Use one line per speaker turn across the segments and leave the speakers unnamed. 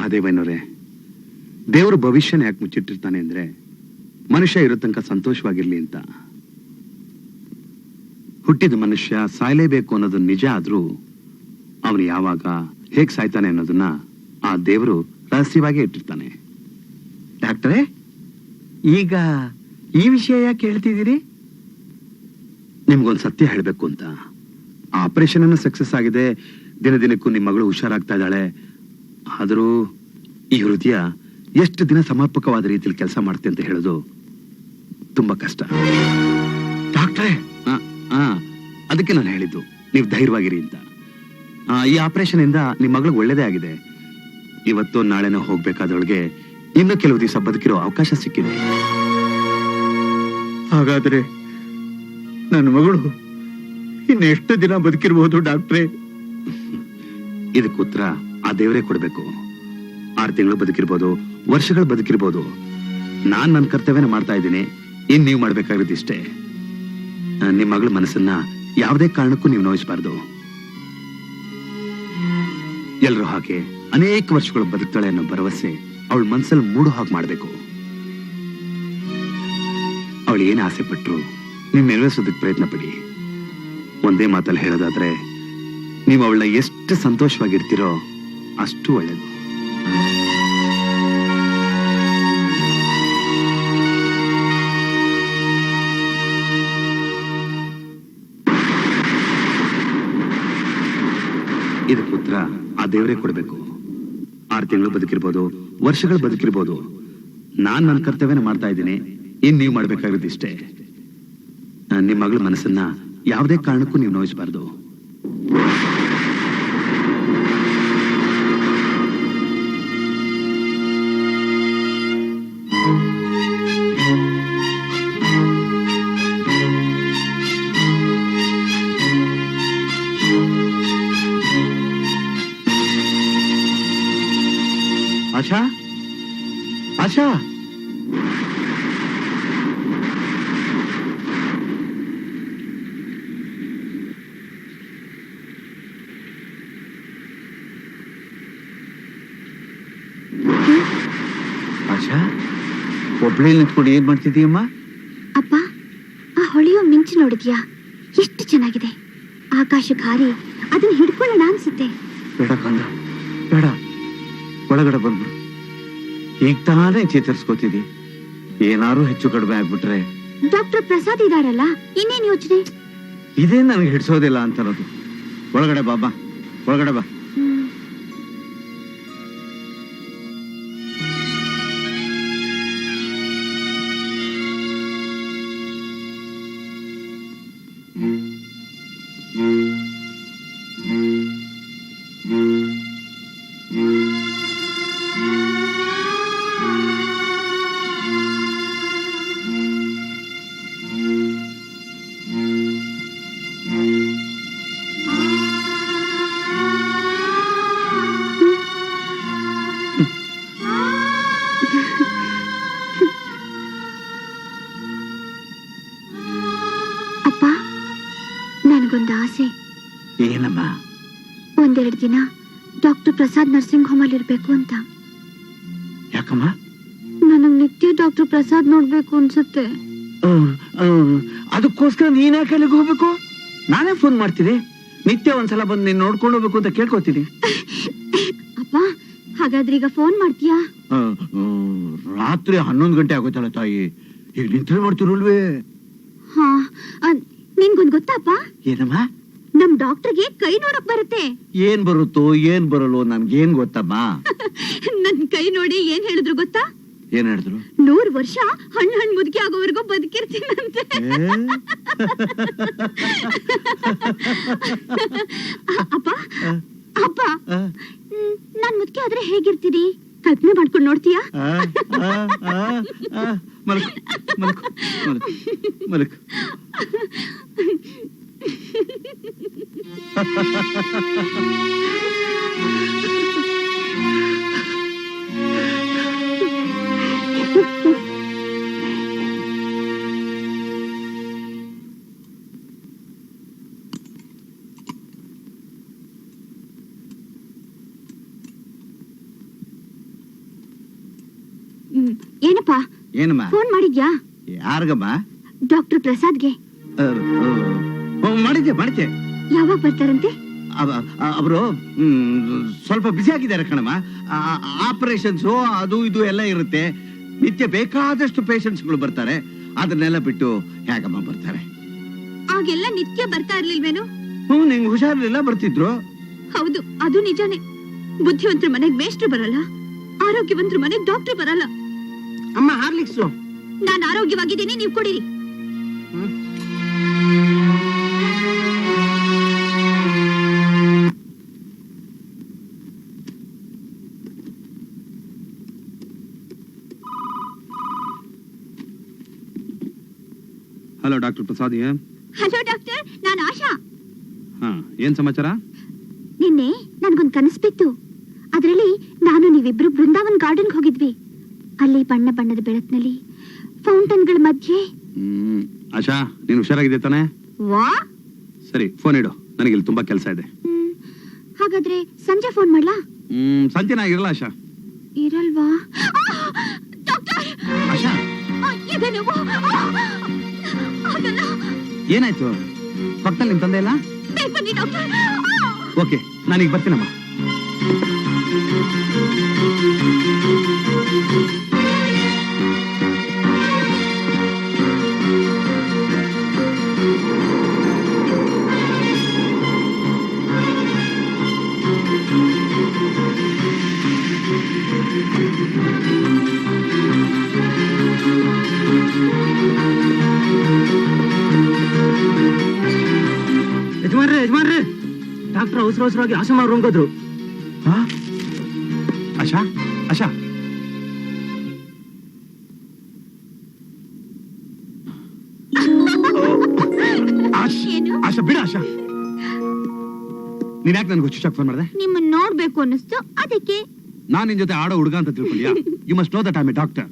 ಮಹಾದೇವನವರೇ, ದೇವರು ಭವಿಷ್ಯನ ಯಾಕೆ ಮುಚ್ಚಿಟ್ಟಿರ್ತಾನೆ ಅಂದ್ರೆ ಮನುಷ್ಯ ಇರೋ ತನಕ ಸಂತೋಷವಾಗಿರ್ಲಿ ಅಂತ. ಹುಟ್ಟಿದ ಮನುಷ್ಯ ಸಾಯಲೇಬೇಕು ಅನ್ನೋದು ನಿಜ ಆದ್ರೂ ಅವನು ಯಾವಾಗ ಹೇಗ್ ಸಾಯ್ತಾನೆ ಅನ್ನೋದನ್ನ ಆ ದೇವರು ರಹಸ್ಯವಾಗಿ ಇಟ್ಟಿರ್ತಾನೆ.
ಡಾಕ್ಟ್ರೇ, ಈಗ ಈ ವಿಷಯ ಯಾಕೆ ಹೇಳ್ತಿದ್ದೀರಿ?
ನಿಮ್ಗೊಂದು ಸತ್ಯ ಹೇಳ್ಬೇಕು ಅಂತ. ಆ ಆಪರೇಷನ್ ಅನ್ನು ಸಕ್ಸಸ್ ಆಗಿದೆ, ದಿನ ದಿನಕ್ಕೂ ನಿಮ್ಮ ಮಗಳು ಹುಷಾರಾಗ್ತಾ ಇದ್ದಾಳೆ. ಆದರೂ ಈ ಹೃದಯ ಎಷ್ಟು ದಿನ ಸಮರ್ಪಕವಾದ ರೀತಿಯಲ್ಲಿ ಕೆಲಸ ಮಾಡುತ್ತೆ ಅಂತ ಹೇಳೋದು ತುಂಬಾ ಕಷ್ಟ.
ಡಾಕ್ಟ್ರೇ,
ಅದಕ್ಕೆ ನಾನು ಹೇಳಿದ್ದು ನೀವು ಧೈರ್ಯವಾಗಿರಿ ಅಂತ. ಈ ಆಪರೇಷನ್ ಇಂದ ನಿಮ್ಮ ಮಗಳಿಗೆ ಒಳ್ಳೇದೇ ಆಗಿದೆ. ಇವತ್ತು ನಾಳೆನೋ ಹೋಗ್ಬೇಕಾದವಳಿಗೆ ಇನ್ನು ಕೆಲವು ದಿವಸ ಬದುಕಿರೋ ಅವಕಾಶ ಸಿಕ್ಕಿದೆ.
ಹಾಗಾದ್ರೆ ನನ್ನ ಮಗಳು ಇನ್ನೆಷ್ಟು ದಿನ ಬದುಕಿರ್ಬೋದು ಡಾಕ್ಟ್ರೇ?
ಇದಕ್ಕೆ ಉತ್ತರ ಆ ದೇವರೇ ಕೊಡ್ಬೇಕು. 6 ತಿಂಗಳು ಬದುಕಿರ್ಬೋದು, ವರ್ಷಗಳು ಬದುಕಿರ್ಬೋದು. ನಾನ್ ನನ್ನ ಕರ್ತವ್ಯನ ಮಾಡ್ತಾ ಇದ್ದೀನಿ. ಇನ್ ನೀವು ಮಾಡ್ಬೇಕಾಗಿರೋದು ಇಷ್ಟೇ, ನಿಮ್ಮ ಮಗಳ ಮನಸ್ಸನ್ನ ಯಾವುದೇ ಕಾರಣಕ್ಕೂ ನೀವು ನೋಯಿಸಬಾರ್ದು. ಎಲ್ರೂ ಹಾಗೆ ಅನೇಕ ವರ್ಷಗಳು ಬದುಕ್ತಾಳೆ ಅನ್ನೋ ಭರವಸೆ ಅವಳ ಮನಸ್ಸಲ್ಲಿ ಮೂಡೋ ಹಾಗೆ ಮಾಡ್ಬೇಕು. ಅವಳು ಏನ್ ಆಸೆ ಪಟ್ರು ನೀವು ನೆರವೇರಿಸೋದಕ್ಕೆ ಪ್ರಯತ್ನ ಪಡಿ. ಒಂದೇ ಮಾತಲ್ಲಿ ಹೇಳೋದಾದ್ರೆ, ನೀವು ಅವಳನ್ನ ಎಷ್ಟು ಸಂತೋಷವಾಗಿರ್ತೀರೋ ಅಷ್ಟು ಒಳ್ಳೇದು. ಇದಕ್ಕೆ ಉತ್ತರ ಆ ದೇವರೇ ಕೊಡ್ಬೇಕು. 6 ತಿಂಗಳು ಬದುಕಿರ್ಬೋದು, ವರ್ಷಗಳು ಬದುಕಿರ್ಬೋದು. ನಾನ್ ನನ್ನ ಕರ್ತವ್ಯನ ಮಾಡ್ತಾ ಇದ್ದೀನಿ. ಇನ್ ನೀವು ಮಾಡ್ಬೇಕಾಗಿರೋದು ಇಷ್ಟೇ, ನಿಮ್ಮ ಮಗಳ ಮನಸ್ಸನ್ನ ಯಾವುದೇ ಕಾರಣಕ್ಕೂ ನೀವು ನೋಯಿಸಬಾರ್ದು.
ಆಶಾ, ಆಶಾ, ಆಶಾ, ಒಬ್ಳೆ ನಿಂತ್ಕೊಂಡು ಏನ್ ಮಾಡ್ತಿದೀಯಮ್ಮ?
ಅಪ್ಪ, ಆ ಹೊಳೆಯೋ ಮಿಂಚು ನೋಡಿದ್ಯಾ? ಎಷ್ಟು ಚೆನ್ನಾಗಿದೆ. ಆಕಾಶಕ್ಕೆ ಹಾರಿ ಅದನ್ನ ಹಿಡ್ಕೊಳ್ಳೋಣ ಅನ್ಸುತ್ತೆ.
ಬೇಡ ಕಂದ, ಬೇಡ. ಒಳಗಡೆ ಬಂದ್ಬಿಡು. ಈಗ ತಾನೇ ಚೇತರಿಸ್ಕೋತಿದಿ. ಏನಾರು ಹೆಚ್ಚು ಕಡಿಮೆ ಆಗ್ಬಿಟ್ರೆ
ಡಾಕ್ಟರ್ ಪ್ರಸಾದ್ ಇದಾರಲ್ಲ, ಇನ್ನೇನ್ ಯೋಚನೆ?
ಇದೇ ನನಗೆ ಹಿಡ್ಸೋದಿಲ್ಲ ಅಂತರೋದು. ಒಳಗಡೆ ಬಾಬಾ, ಒಳಗಡೆ ಬಾ.
ಅಪ್ಪ, ನನಗೊಂದು ಆಸೆ.
ಏನಮ್ಮ?
ಒಂದೆರಡು ದಿನ ಡಾಕ್ಟರ್ ಪ್ರಸಾದ್ ನರ್ಸಿಂಗ್ ಹೋಮ್ ಅಲ್ಲಿ ಇರ್ಬೇಕು ಅಂತ.
ಯಾಕಮ್ಮ?
ನನಗ್ ನಿತ್ಯ ಡಾಕ್ಟರ್ ಪ್ರಸಾದ್ ನೋಡ್ಬೇಕು ಅನ್ಸುತ್ತೆ.
ಅದಕ್ಕೋಸ್ಕರ ನೀನ್ಯಾಕೆ ಅಲ್ಲಿಗೆ ಹೋಗ್ಬೇಕು? ನಾನೇ ಫೋನ್ ಮಾಡ್ತೀನಿ. ನಿತ್ಯ ಒಂದ್ಸಲ ಬಂದು ನೀನ್ ನೋಡ್ಕೊಂಡು ಹೋಗ್ಬೇಕು ಅಂತ ಕೇಳ್ಕೊತೀನಿ.
ಅಪ್ಪ, ಹಾಗಾದ್ರೆ ಈಗ ಫೋನ್ ಮಾಡ್ತೀಯಾ?
ರಾತ್ರಿ 11 ಗಂಟೆ ಆಗೋಯ್ತಲ್ಲ ತಾಯಿ. ಈಗ ನಿಂತ್ರೆ ಮಾಡ್ತಿರಲ್ವೇ?
ಹಾ, ನಿನ್ಗೊಂದ್ ಗೊತ್ತಪ್ಪ?
ಏನಮ್ಮ?
ನಮ್ ಡಾಕ್ಟರ್ಗೆ ಕೈ ನೋಡಕ್ ಬರುತ್ತೆ.
ಏನ್ ಬರುತ್ತೋ ಏನ್ ಬರಲ್ಲೋ ನನ್ಗೇನ್ ಗೊತ್ತಮ್ಮ.
ನನ್ ಕೈ ನೋಡಿ ಏನ್ ಹೇಳಿದ್ರು ಗೊತ್ತಾ?
ಏನ್ ಹೇಳಿದ್ರು?
100 ವರ್ಷ ಹಣ್ಣು ಮುದುಕಿ ಆಗೋವರೆಗೂ ಬದುಕಿರ್ತೀನಂತೆ. ಅಪ್ಪ, ಅಪ್ಪ, ನಾನ್ ಮುದುಕಿ ಆದ್ರೆ ಹೇಗಿರ್ತೀರಿ? ಕಲ್ಪನೆ ಮಾಡ್ಕೊಂಡು ನೋಡ್ತೀಯಾ?
ಮಲಕು, ಮಲಕು, ಮಲಕು, ಮಲಕು.
ಏನಪ್ಪ
ಏನಮ್ಮ?
ಫೋನ್ ಮಾಡಿದ್ಯಾ?
ಯಾರಿಗಮ್ಮ?
ಡಾಕ್ಟರ್ ಪ್ರಸಾದ್ಗೆ.
ಮಾಡಿದ್ದೆ.
ಯಾವಾಗ ಬರ್ತಾರಂತೆ?
ಅವರು ಸ್ವಲ್ಪ ಬ್ಯುಸಿ ಆಗಿದ್ದಾರೆ ಕಣಮ್ಮ. ಆಪರೇಷನ್ಸು ಅದು ಇದು ಎಲ್ಲ ಇರುತ್ತೆ. ನಿತ್ಯ ಬೇಕಾದಷ್ಟು ಪೇಷಂಟ್ಸ್ಗಳು ಬರ್ತಾರೆ. ಅದನ್ನೆಲ್ಲ ಬಿಟ್ಟು ಹೇಗಮ್ಮ ಬರ್ತಾರೆ?
ಆಗೆಲ್ಲ ನಿತ್ಯ ಬರ್ತಾ ಇರ್ಲಿಲ್ವೇನು?
ನಿಂಗೆ ಹುಷಾರಿಲ್ಲ, ಬರ್ತಿದ್ರು.
ಹೌದು, ಅದು ನಿಜಾನೇ. ಬುದ್ಧಿವಂತರ ಮನೆಗ್ ಮೇಷ್ಟ್ರು ಬರಲ್ಲ, ಆರೋಗ್ಯವಂತರ ಮನೆಗ್ ಡಾಕ್ಟರ್ ಬರಲ್ಲ.
ಅಮ್ಮ ಹಾರ್ಲಿಕ್ಸು.
ನಾನು ಆರೋಗ್ಯವಾಗಿದ್ದೀನಿ, ನೀವು ಕೊಡಿರಿ.
Hello doctor Prasad.
Hello doctor, ನಾನು ಆಶಾ.
ಹಾ, ಏನ್ ಸಮಾಚಾರ?
ನಿನ್ನೆ ನನ್ಗೊಂದ್ ಕನಸು ಬಿತ್ತು. ಅದ್ರಲ್ಲಿ ನಾನು ನೀವಿಬ್ರು ಬೃಂದಾವನ್ ಗಾರ್ಡನ್ ಹೋಗಿದ್ವಿ. ಅಲ್ಲಿ ಬಣ್ಣ ಬಣ್ಣದ ಬೆಳಕಿನಲ್ಲಿ ಫೌಂಟನ್ಗಳ ಮಧ್ಯೆ.
ಆಶಾ, ನೀನು ಹುಷಾರಾಗಿದೆ ತಾನೆ?
ವಾ,
ಸರಿ, ಫೋನ್ ಇಡು, ನನಗೆ ಇಲ್ಲಿ ತುಂಬಾ ಕೆಲಸ ಇದೆ.
ಹಾಗಾದ್ರೆ ಸಂಜೆ ಫೋನ್ ಮಾಡ್ಲಾ?
ಸಂಜೆ ನಾ ಇರಲ್ಲ ಆಶಾ.
ಇರಲ್ವಾ? ಡಾಕ್ಟರ್,
ಆಶಾ,
ಇದೆ ನೋವು. ಆಗಲ್ಲ.
ಏನಾಯ್ತು? ಪಕ್ಕದಲ್ಲಿ ನಿಮ್ ತಂದೆ ಇಲ್ಲ?
ಬೇಗ ಬನ್ನಿ ಡಾಕ್ಟರ್.
ಓಕೆ, ನಾನೀಗ ಬರ್ತೀನಮ್ಮ.
ಯಜಮಾನ್ರಿ, ಡಾಕ್ಟರ್ ಅವಸರವಾಗಿ ಆಶಾ ರೂಮ್ ಹೋದ್ರು.
ಆಶಾ, ಆಶಾ, ಆಶಾ ಬಿಡ. ಆಶಾ, ನೀನ್ ಯಾಕೆ ನನ್ಗೆ ಹುಚ್ಚುಚ್ಚಾಗಿ ಫೋನ್ ಮಾಡಿದೆ?
ನಿಮ್ಮನ್ನ ನೋಡ್ಬೇಕು ಅನ್ನಿಸ್ತು, ಅದಕ್ಕೆ.
ನಾನ್ ನಿನ್ ಜೊತೆ ಆಡೋ ಹುಡುಗ ಅಂತ ತಿಳ್ಕೊಂಡ್ಯಾ? You must know that I am a doctor.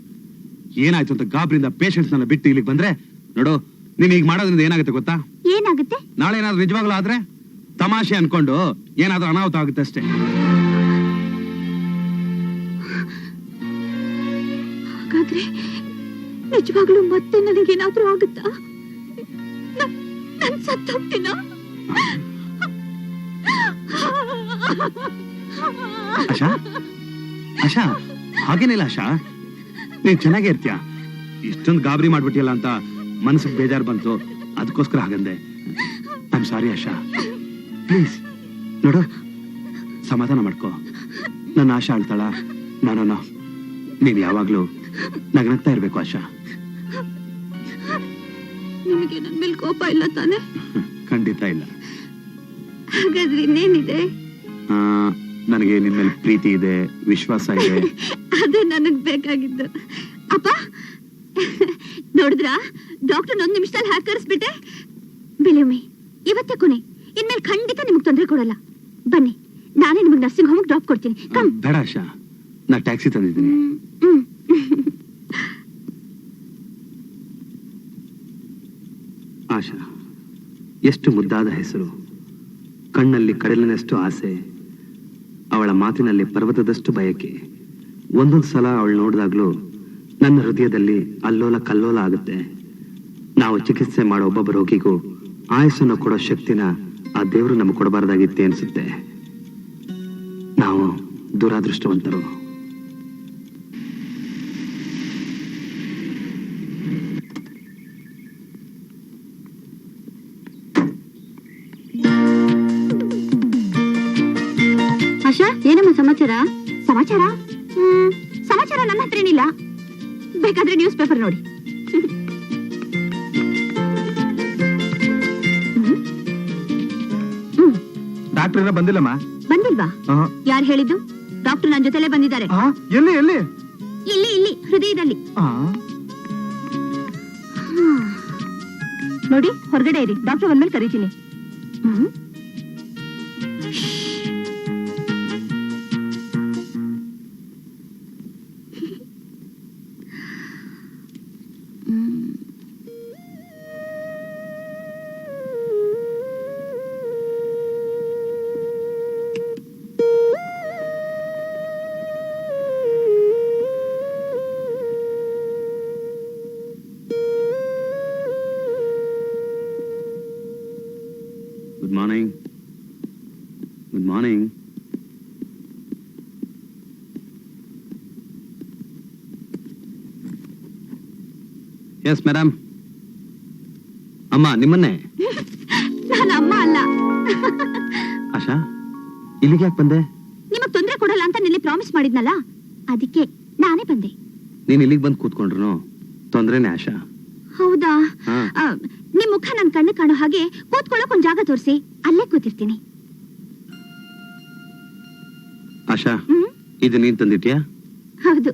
ಏನಾಯ್ತು ಅಂತ ಗಾಬರಿಯಿಂದ ಪೇಷಂಟ್ಸ್ ನನ್ನ ಬಿಟ್ಟು ಇಲ್ಲಿಗೆ ಬಂದ್ರೆ ನೋಡು, ನೀನ್ ಈಗ ಮಾಡೋದ್ರಿಂದ ಏನಾಗುತ್ತೆ ಗೊತ್ತಾ?
ಏನಾಗುತ್ತೆ?
ನಾಳೆ ಏನಾದ್ರು ನಿಜವಾಗ್ಲೂ ಆದ್ರೆ ತಮಾಷೆ ಅನ್ಕೊಂಡು ಏನಾದ್ರೂ ಅನಾಹುತ ಆಗುತ್ತೆ ಅಷ್ಟೇ.
ಹಾಗಾದ್ರೆ ನಿಜವಾಗ್ಲೂ ಮತ್ತೆ ನನಗೇನಾದ್ರೂ ಆಗುತ್ತಾ? ನನ್ ಸತ್ತೋಗ್ತೀನ?
ಆಶಾ, ಆಶಾ, ಹಾಗೇನಿಲ್ಲ ಆಶಾ, ನೀನ್ ಚೆನ್ನಾಗೇ ಇರ್ತೀಯ. ಇಷ್ಟೊಂದು ಗಾಬರಿ ಮಾಡ್ಬಿಟ್ಟಿಯಲ್ಲ ಅಂತ ಮನಸ್ಸಿಗೆ ಬೇಜಾರು ಬಂತು, ಅದಕ್ಕೋಸ್ಕರ ಹಾಗಂದೆ. I am sorry Asha. Please ನೋಡು, ಸಮಾಧಾನ ಮಾಡ್ಕೋ. ನನ್ನ ಆಶಾ ಅಳ್ತಾಳ? ನಾನು ನೀನ್ ಯಾವಾಗ್ಲೂ ನಗನಗ್ತಾ ಇರ್ಬೇಕು ಆಶಾ.
ನಿಮಗೆ ನನ್ ಮೇಲೆ ಕೋಪ ಇಲ್ಲ ತಾನೆ?
ಖಂಡಿತ ಇಲ್ಲ.
ಹಾಗಾದ್ರೆ ಇನ್ನೇನಿದೆ?
ನನಗೆ ನಿನ್ ಮೇಲೆ ಪ್ರೀತಿ ಇದೆ, ವಿಶ್ವಾಸ ಇದೆ.
ಅದೇ ನನಗ್ ಬೇಕಾಗಿದ್ದು. ಅಪ್ಪ ನೋಡಿದ್ರಾ, ಡಾಕ್ಟರ್ 1 ನಿಮಿಷದಲ್ಲಿ ಹಾಕಿ ಕರೆಸ್ಬಿಟ್ಟೆ. ಬಿಲಿಯಮ್ಮಿ, ಇವತ್ತೇ ಕೊನೆ. ಇನ್ಮೇಲೆ ಖಂಡಿತ ನಿಮ್ಗೆ ತೊಂದರೆ ಕೊಡಲ್ಲ. ಬನ್ನಿ, ನಾನೇ ನಿಮಗೆ ನರ್ಸಿಂಗ್ ಹೋಮ್ ಡ್ರಾಪ್ ಕೊಡ್ತೀನಿ. ಕಮ್.
ಬೇಡ ಆಶಾ, ನಾ ಟ್ಯಾಕ್ಸಿ ತಂದಿದ್ದೀನಿ. ಆಶಾ, ಎಷ್ಟು ಮುದ್ದಾದ ಹೆಸರು, ಕಣ್ಣಲ್ಲಿ ಕಡಲಿನಷ್ಟು ಆಸೆ, ಅವಳ ಮಾತಿನಲ್ಲಿ ಪರ್ವತದಷ್ಟು ಬಯಕೆ. ಒಂದೊಂದು ಸಲ ಅವಳು ನೋಡಿದಾಗ್ಲೂ ನನ್ನ ಹೃದಯದಲ್ಲಿ ಅಲ್ಲೋಲ ಕಲ್ಲೋಲ ಆಗುತ್ತೆ. ನಾವು ಚಿಕಿತ್ಸೆ ಮಾಡೋ ಒಬ್ಬೊಬ್ಬ ರೋಗಿಗೂ ಆಯಸ್ಸನ್ನು ಕೊಡೋ ಶಕ್ತಿನ ಆ ದೇವರು ನಮಗೆ ಕೊಡಬಾರ್ದಾಗಿತ್ತೆ ಅನ್ಸುತ್ತೆ. ನಾವು ದುರಾದೃಷ್ಟವಂತರು.
ಆಶಾ, ಏನಮ್ಮ ಸಮಾಚಾರ? ಸಮಾಚಾರ ಸಮಾಚಾರ ನನ್ನ ಹತ್ರ ಏನಿಲ್ಲ. ಬೇಕಾದ್ರೆ ನ್ಯೂಸ್ ಪೇಪರ್ ನೋಡಿ.
ಡಾಕ್ಟರ್ ಬಂದಿಲ್ಲಮ್ಮ.
ಬಂದಿಲ್ವಾ? ಯಾರು ಹೇಳಿದ್ದು? ಡಾಕ್ಟರ್ ನನ್ನ ಜೊತೆಲೇ ಬಂದಿದ್ದಾರೆ.
ಎಲ್ಲಿ ಎಲ್ಲಿ?
ಇಲ್ಲಿ ಇಲ್ಲಿ ಹೃದಯದಲ್ಲಿ. ನೋಡಿ, ಹೊರಗಡೆ ಇರಿ, ಡಾಕ್ಟರ್ ಬಂದ್ಮೇಲೆ ಕರೀತೀನಿ.
Good morning. Good morning. Yes madam. ಅಮ್ಮ ನಿಮ್ಮನ್ನೇ.
ನಾನು ಅಮ್ಮ ಅಲ್ಲ.
ಆಶಾ, ಇಲ್ಲಿಗೆ ಯಾಕೆ ಬಂದೆ?
ನಿಮಗ್ ತೊಂದ್ರೆ ಕೊಡಲ್ಲ ಅಂತ ನಿನ್ನೆ ಪ್ರಾಮಿಸ್ ಮಾಡಿದ್ನಲ್ಲ, ಅದಕ್ಕೆ ನಾನೇ ಬಂದೆ.
ನೀನ್ ಇಲ್ಲಿಗೆ ಬಂದು ಕೂತ್ಕೊಂಡ್ರು ತೊಂದ್ರೆನೇ ಆಶಾ.
ಹೌದಾ?
ಹಾ.
ನಿಮ್ ಮುಖ ನನ್ ಕಣ್ಣು ಕಾಣೋ ಹಾಗೆ ಕೂತ್ಕೊಳ್ಳೋಕ್ ಒಂದ್ ಜಾಗ ತೋರಿಸಿ, ಅಲ್ಲೇ ಕೂತಿರ್ತೀನಿ.
ಆಶಾ,
ಹ್ಮ್,
ಇದು ನೀನ್ ತಂದಿಟ್ಯಾ?
ಹೌದು.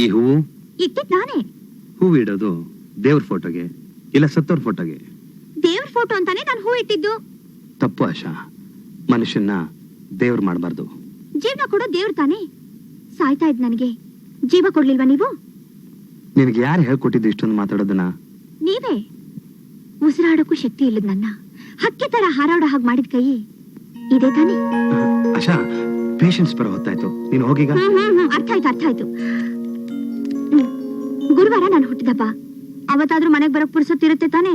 ಈ ಹೂವು
ಇಟ್ಟಿದ್ ನಾನೇ.
ಹೂವು ಇಡೋದು ದೇವ್ರ ಫೋಟೋಗೆ ಇಲ್ಲ ಸತ್ತೋರ್ ಫೋಟೋಗೆ?
ದೇವ್ರ ಫೋಟೋ ಅಂತಾನೆ ನಾನು ಹೂ ಇಟ್ಟಿದ್ದು.
ತಪ್ಪು ಆಶಾ. ಮನುಷ್ಯನ್ನ ದೇವ್ರು ಮಾಡಬಾರ್ದು.
ಜೀವನ ಕೊಡೋ ದೇವ್ರ ತಾನೇ. ಸಾಯ್ತಾ ಇದ್ ನನಗೆ ಜೀವ ಕೊಡ್ಲಿಲ್ವಾ ನೀವು?
ನಿನಗೆ ಯಾರು ಹೇಳ್ಕೊಟ್ಟಿದ್ದು ಇಷ್ಟೊಂದು ಮಾತಾಡೋದನ್ನ?
ನೀವೇ. ಉಸಿರಾಡೋಕ್ಕೂ ಶಕ್ತಿ ಇಲ್ಲದ ನನ್ನ ಹಕ್ಕಿ ತರ ಹಾರಾಡೋ ಹಾಗೆ ಮಾಡಿದ ಕೈ ಇದೇ ತಾನೇ?
ಆಶಾ, ಪೇಷನ್ಸ್ ಬರೋ ಹೊತ್ತಾಯ್ತು, ನೀನು ಹೋಗೀಗ.
ಅರ್ಥ ಆಯ್ತು. ಗುರುವಾರ ನಾನು ಹುಟ್ಟಿದಬ್ಬ. ಅವತ್ತಾದ್ರೂ ಮನೆಗ್ ಬರೋಕ್ ಪುರ್ಸೊತ್ತಿರುತ್ತೆ ತಾನೇ?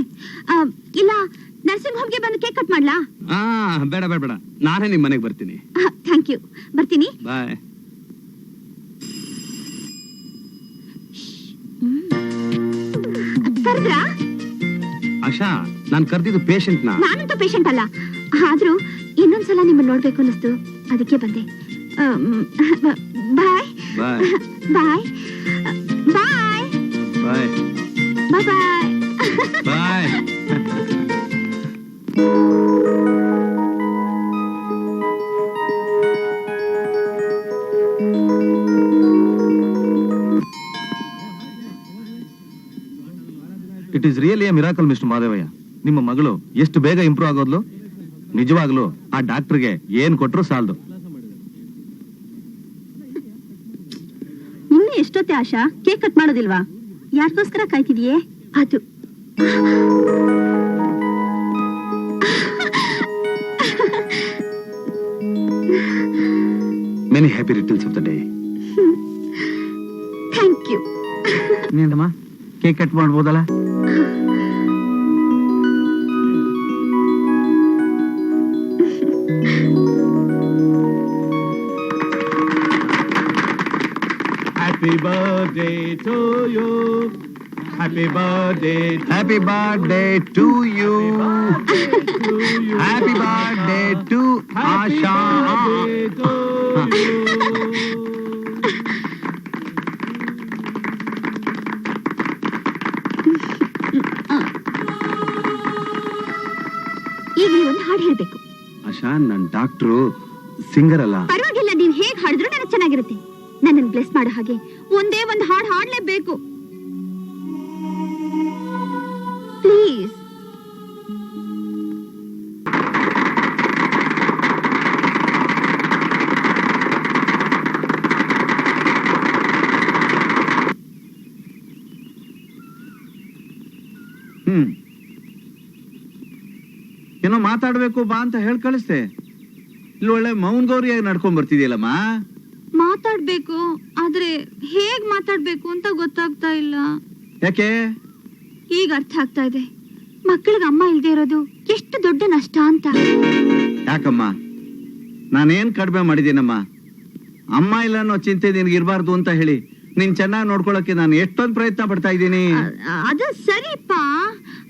ಇಲ್ಲ ನರ್ಸಿಂಗ್ ಹೋಮ್ಗೆ ಬಂದು ಕೇಕ್ ಕಟ್ ಮಾಡ್ಲಾ?
ಬೇಡ ಬೇಡ ಬೇಡ, ನಾನೇ ನಿಮ್ ಮನೆಗೆ ಬರ್ತೀನಿ.
ಥ್ಯಾಂಕ್ ಯು, ಬರ್ತೀನಿ.
ಬಾಯ್.
ಕರೆದ್ರಾ?
ಆಶಾ, ನಾನ್ ಕರ್ದಿದ್ದು ಪೇಷಂಟ್ ನ.
ನಾನಂತೂ ಪೇಷಂಟ್ ಅಲ್ಲ, ಆದ್ರೂ ಇನ್ನೊಂದ್ಸಲ ನಿಮ್ಮನ್ನ ನೋಡ್ಬೇಕು ಅನ್ನಿಸ್ತು, ಅದಕ್ಕೆ ಬಂದೆ. Bye
bye
bye bye
bye
bye bye.
Bye.
It is really a miracle mister Madevayya. ನಿಮ್ಮ ಮಗಳು ಎಷ್ಟು ಬೇಗ ಇಂಪ್ರೂವ್ ಆಗೋದ್ಲು. ನಿಜವಾಗ್ಲು ಆ ಡಾಕ್ಟರ್ಗೆ ಏನ್ ಕೊಟ್ರು ಸಾಲದು.
ಇನ್ನು ಎಷ್ಟೊತ್ತೆ ಆಶಾ? Cake cut ಮಾಡೋದಿಲ್ವಾ? ಯಾರಿಗೋಸ್ಕರ ಕಾಯ್ತಿದೀಯೇ? ಅದು
many happy returns of the day.
Thank you.
ನೀನಮ್ಮ ಕೇಕ್ ಕಟ್ ಮಾಡ್ಬೋದಲ್ಲ?
Happy birthday to you. Happy birthday.
Happy birthday to you. Happy birthday to Asha.
ಈಗ ನೀವೊಂದು ಹಾಡು ಹೇಳ್ಬೇಕು.
ಆಶಾ, ನನ್ ಡಾಕ್ಟ್ರು ಸಿಂಗರ್ ಅಲ್ಲ.
ಪರವಾಗಿಲ್ಲ, ನೀವ್ ಹೇಗ್ ಹಾಡಿದ್ರು ನನಗೆ ಚೆನ್ನಾಗಿರುತ್ತೆ. ನನ್ನನ್ನು ಬ್ಲೆಸ್ ಮಾಡೋ ಹಾಗೆ ಒಂದೇ ಒಂದು ಹಾಡು ಹಾಡ್ಲೇಬೇಕು ಪ್ಲೀಸ್.
ಏನೋ ಮಾತಾಡ್ಬೇಕು ಬಾ ಅಂತ ಹೇಳಿ ಕಳಿಸ್ತೆ. ಇಲ್ಲಿ ಒಳ್ಳೆ ಮೌನ್ ಗೌರಿಯಾಗಿ ನಡ್ಕೊಂಡ್ ಬರ್ತಿದ್ಯಲ್ಲಮ್ಮ.
ಮಾತಾಡ್ಬೇಕು, ಆದ್ರೆ ಹೇಗ್ ಮಾತಾಡ್ಬೇಕು ಅಂತ ಗೊತ್ತಾಗ್ತಾ ಇಲ್ಲ.
ಯಾಕೆ?
ಈಗ ಅರ್ಥ ಆಗ್ತಾ ಇದೆ, ಮಕ್ಕಳಿಗೆ ಅಮ್ಮ ಇಲ್ದೇ ಇರೋದು ಎಷ್ಟು ದೊಡ್ಡ ನಷ್ಟ ಅಂತ.
ಯಾಕಮ್ಮ, ನಾನೇನ್ ಕಡಿಮೆ ಮಾಡಿದ್ದೀನಮ್ಮ? ಅಮ್ಮ ಇಲ್ಲ ಅನ್ನೋ ಚಿಂತೆ ನಿನ್ಗೆ ಇರಬಾರ್ದು ಅಂತ ಹೇಳಿ ನೀನ್ ಚೆನ್ನಾಗಿ ನೋಡ್ಕೊಳಕ್ಕೆ ನಾನು ಎಷ್ಟೊಂದು ಪ್ರಯತ್ನ ಪಡ್ತಾ ಇದ್ದೀನಿ.
ಅದು ಸರಿಪ್ಪ,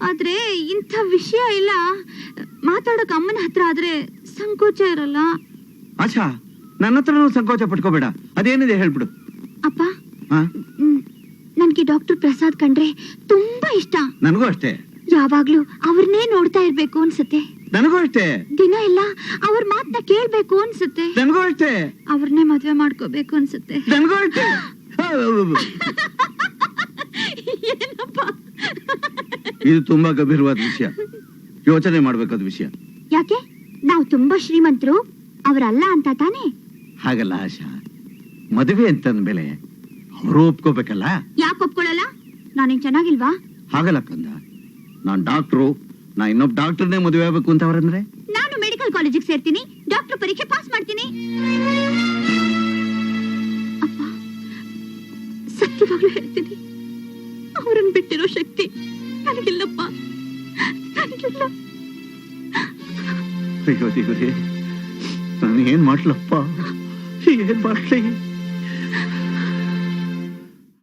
ಆದ್ರೆ ಇಂಥ ವಿಷಯ ಇಲ್ಲ ಮಾತಾಡೋಕ್ ಅಮ್ಮನ ಹತ್ರ ಆದ್ರೆ ಸಂಕೋಚ ಇರಲ್ಲ.
ಆಶಾ, ನನ್ನ ಹತ್ರನೂ ಸಂಕೋಚ ಪಟ್ಕೋಬೇಡ. ಅದೇನಿದೆ ಹೇಳ್ಬಿಡು.
ಅಪ್ಪ,
ಹಾ?
ನನ್ಗೆ ಡಾಕ್ಟರ್ ಪ್ರಸಾದ್ ಕಂಡ್ರೆ ತುಂಬಾ ಇಷ್ಟ.
ನನಗೂ ಅಷ್ಟೇ.
ಯಾವಾಗ್ಲೂ ಅವ್ರನ್ನೇ ನೋಡ್ತಾ ಇರ್ಬೇಕು ಅನ್ಸುತ್ತೆ.
ನನಗೂ ಅಷ್ಟೇ.
ದಿನ ಎಲ್ಲ ಅವ್ರ ಮಾತನ್ನ ಕೇಳ್ಬೇಕು ಅನ್ಸುತ್ತೆ.
ನನಗೂ ಅಷ್ಟೇ.
ಅವ್ರನ್ನೇ ಮದ್ವೆ ಮಾಡ್ಕೋಬೇಕು ಅನ್ಸುತ್ತೆ.
ನನಗೂ ಅಷ್ಟೇ.
ಏನಪ್ಪ
ಇದು ತುಂಬಾ ಗಂಭೀರವಾದ ವಿಷಯ, ಯೋಚನೆ ಮಾಡ್ಬೇಕಾದ ವಿಷಯ.
ಯಾಕೆ? ನಾವು ತುಂಬಾ ಶ್ರೀಮಂತರು, ಅವರಲ್ಲ ಅಂತ ತಾನೇ?
ಹಾಗಲ್ಲ ಆಶಾ, ಮದುವೆ ಅಂತಂದ್ಮೇಲೆ ಅವರು ಒಪ್ಕೋಬೇಕಲ್ಲ.
ಯಾಕೆ ಒಪ್ಕೊಳ್ಳಲ್ಲ? ನಾನೇನ್ ಚೆನ್ನಾಗಿಲ್ವಾ?
ಹಾಗಲ್ಲ ಕಂದ, ನಾನ್ ಡಾಕ್ಟ್ರು, ನಾ ಇನ್ನೊಬ್ಬ ಡಾಕ್ಟರ್ನೇ ಮದುವೆ ಆಗ್ಬೇಕು ಅಂತ ಅವ್ರಂದ್ರೆ
ನಾನು ಮೆಡಿಕಲ್ ಕಾಲೇಜಿಗೆ ಸೇರ್ತೀನಿ, ಡಾಕ್ಟರ್ ಪರೀಕ್ಷೆ ಪಾಸ್ ಮಾಡ್ತೀನಿ. ಅಪ್ಪ, ಸತ್ಯವಾಗ್ಲೂ ಹೇಳ್ತೀನಿ, ಅವರನ್ನು ಬಿಟ್ಟಿರೋ ಶಕ್ತಿ ನನಗಿಲ್ಲಪ್ಪ, ನನಗಿಲ್ಲ.
ಅಯ್ಯೋ ದೇವ್ರೇ, ನಾನು ಏನ್ ಮಾಡ್ಲಪ್ಪ, ಏನ್ ಮಾಡ್ಲಿ?